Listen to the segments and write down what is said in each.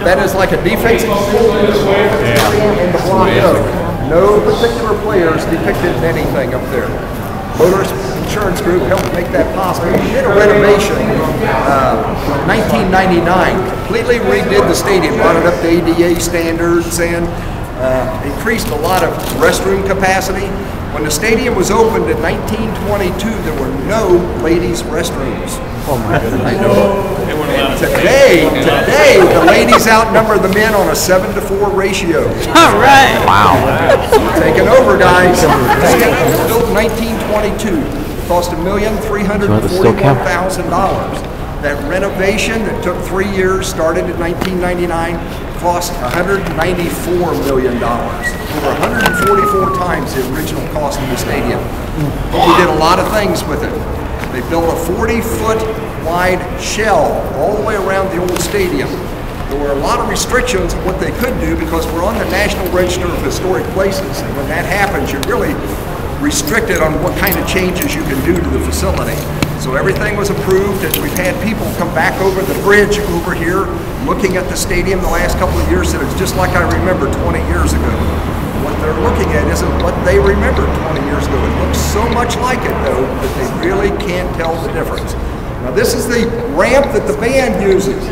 That is like a defensive No particular players depicted in anything up there. Motors Insurance Group helped make that possible. We did a renovation in 1999, completely redid the stadium, brought it up to ADA standards, and increased a lot of restroom capacity. When the stadium was opened in 1922, there were no ladies' restrooms. Oh my goodness. I know. And today, the ladies outnumber the men on a 7-to-4 ratio. All right. Wow. We're taking over, guys. This stadium was built in 1922. It cost $1,341,000. That renovation that took 3 years, started in 1999, cost $194 million. Over 144 times the original cost of the stadium. We did a lot of things with it. They built a 40-foot wide shell all the way around the old stadium. There were a lot of restrictions on what they could do because we're on the National Register of Historic Places. And when that happens, you're really restricted on what kind of changes you can do to the facility. So everything was approved, and we've had people come back over the bridge over here looking at the stadium the last couple of years, and it's just like I remember 20 years ago. What they're looking at isn't what they remembered 20 years ago. It looks so much like it, though, that they really can't tell the difference. Now, this is the ramp that the band uses.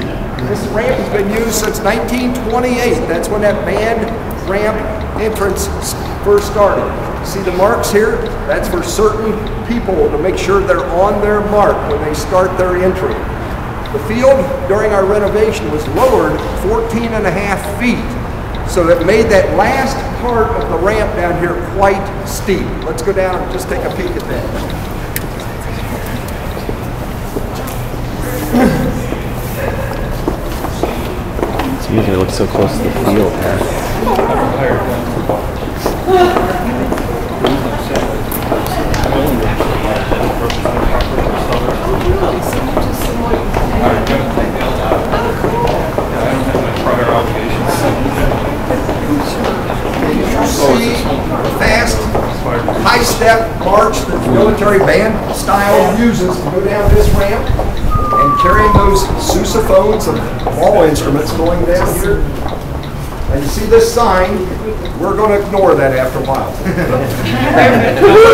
This ramp has been used since 1928. That's when that band ramp entrance first started. See the marks here? That's for certain people to make sure they're on their mark when they start their entry. The field during our renovation was lowered 14.5 feet. So that made that last part of the ramp down here quite steep. Let's go down and just take a peek at that. It's making it look so close to the field, man. See the fast, high-step march that the military band style uses to go down this ramp, and carrying those sousaphones and ball instruments going down here. And you see this sign, we're going to ignore that after a while.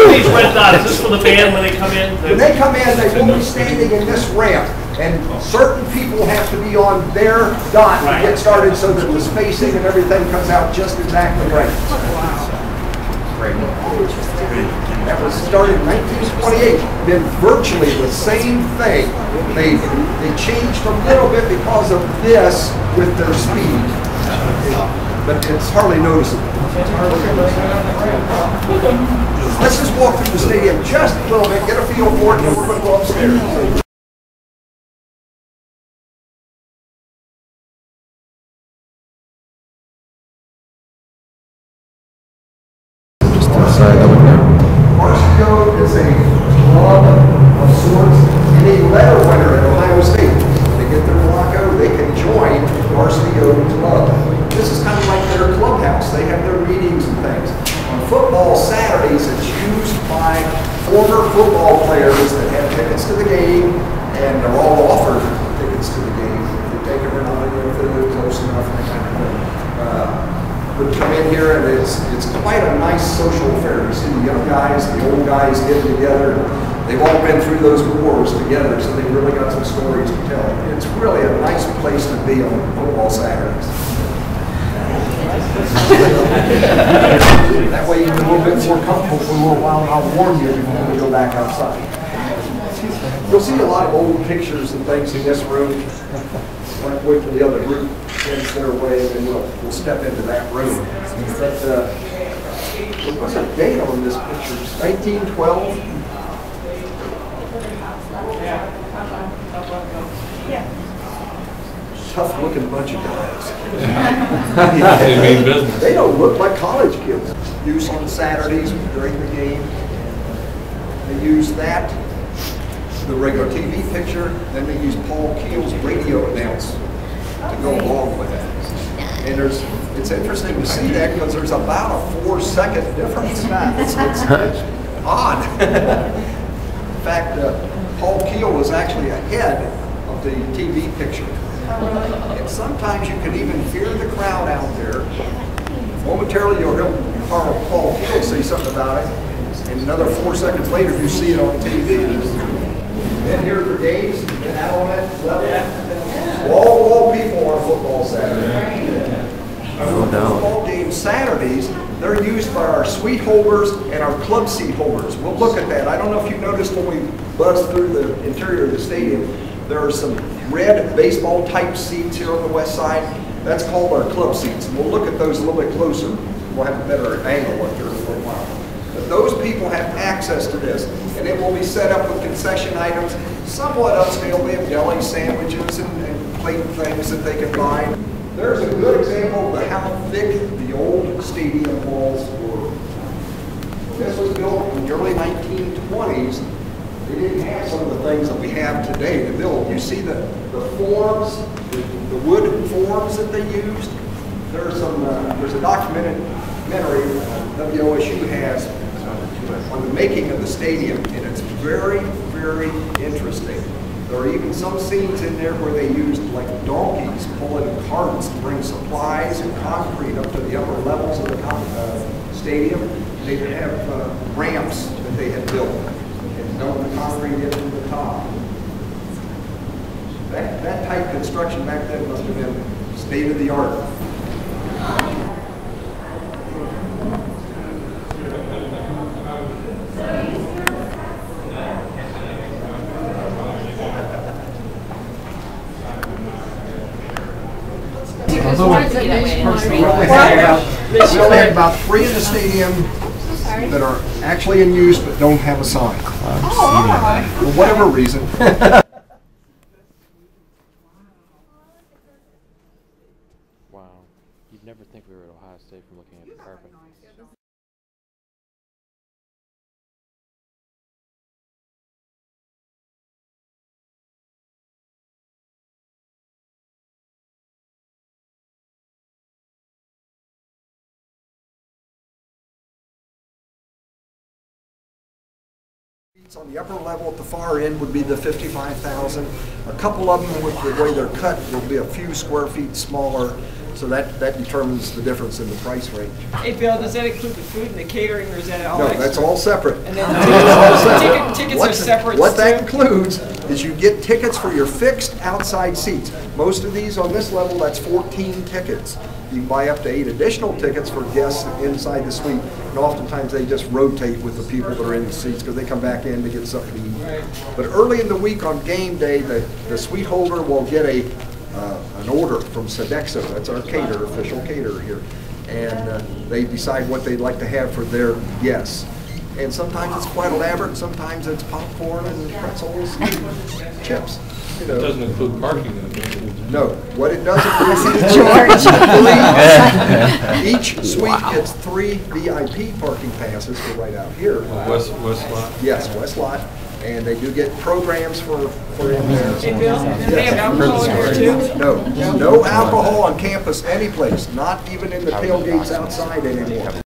These red dots, is this for the band when they come in? When they come in, they will be standing in this ramp. And certain people have to be on their dot to get started so that the spacing and everything comes out just exactly right. That was started in 1928. Then virtually the same thing. They changed a little bit because of this with their speed. But it's hardly noticeable. Let's just walk through the stadium just a little bit, get a feel for it, and we're going to go upstairs. Varsity is a club of sorts. Any letter winner at Ohio State, they get their Blocko, they can join Varsity Club. This is kind of like their clubhouse. They have their meetings and things. On football Saturdays, it's used by former football players that have tickets to the game, and they're all offered tickets to the game. They take them or not, if they live close enough, and that kind of thing. Would come in here, and it's quite a nice social affair. You see the young guys, the old guys getting together. They've all been through those wars together, so they've really got some stories to tell. It's really a nice place to be on football Saturdays. That way you can a little bit more comfortable for a little while, and I'll warn you before we go back outside. You'll see a lot of old pictures and things in this room. I'll wait till the other group ends their way, and then we'll step into that room. But what's the date on this picture? 1912? Tough looking bunch of guys. They don't look like college kids. Use on Saturdays during the game. They use that, the regular TV picture, then they use Paul Keel's radio announce to go along with it. And it's interesting to see that because there's about a 4-second difference. It's odd. In fact, Paul Keel was actually ahead of the TV picture. And sometimes you can even hear the crowd out there. Momentarily you'll hear Paul Field say something about it, and another 4 seconds later you see it on TV. Then here for games at element level. Wall people on football Saturday. Football games Saturdays, they're used by our suite holders and our club seat holders. We'll look at that. I don't know if you noticed when we buzzed through the interior of the stadium, there are some red baseball type seats here on the west side. That's called our club seats. And we'll look at those a little bit closer. We'll have a better angle up here for a while. But those people have access to this, and it will be set up with concession items, somewhat upscale. They have deli sandwiches and plate things that they can buy. There's a good example of how thick the old stadium walls were. This was built in the early 1920s. They didn't have some of the things that we have today to build. You see the forms, the wood forms that they used. There's a documentary WOSU has on the making of the stadium, and it's very, very interesting. There are even some scenes in there where they used like donkeys pulling carts to bring supplies and concrete up to the upper levels of the stadium. They would have ramps that they had built and dump the concrete into the top. That type of construction back then must have been state of the art. We only have about 3 in the stadium that are actually in use but don't have a sign. For whatever reason. Wow. You'd never think we were at Ohio State from looking at the carpet. On the upper level at the far end would be the 55,000. A couple of them, with the way they're cut, will be a few square feet smaller, so that determines the difference in the price range. Hey Bill, does that include the food and the catering, or is that all No, extra? that's all separate. And then tickets are separate. What that includes is you get tickets for your fixed outside seats. Most of these on this level, that's 14 tickets. You can buy up to 8 additional tickets for guests inside the suite, and oftentimes they just rotate with the people that are in the seats because they come back in to get something to eat. Right. But early in the week on game day, the suite holder will get an order from Sodexo. That's our caterer, official caterer here, and they decide what they'd like to have for their guests. And sometimes it's quite elaborate. Sometimes it's popcorn and pretzels and chips. You know. It doesn't include parking, though. No, what it does is each suite gets 3 VIP parking passes for right out here. West lot? Yes, West lot. And they do get programs for in there. Hey Bill, do they have alcohol in there too? No alcohol on campus any place, not even in the tailgates outside anymore.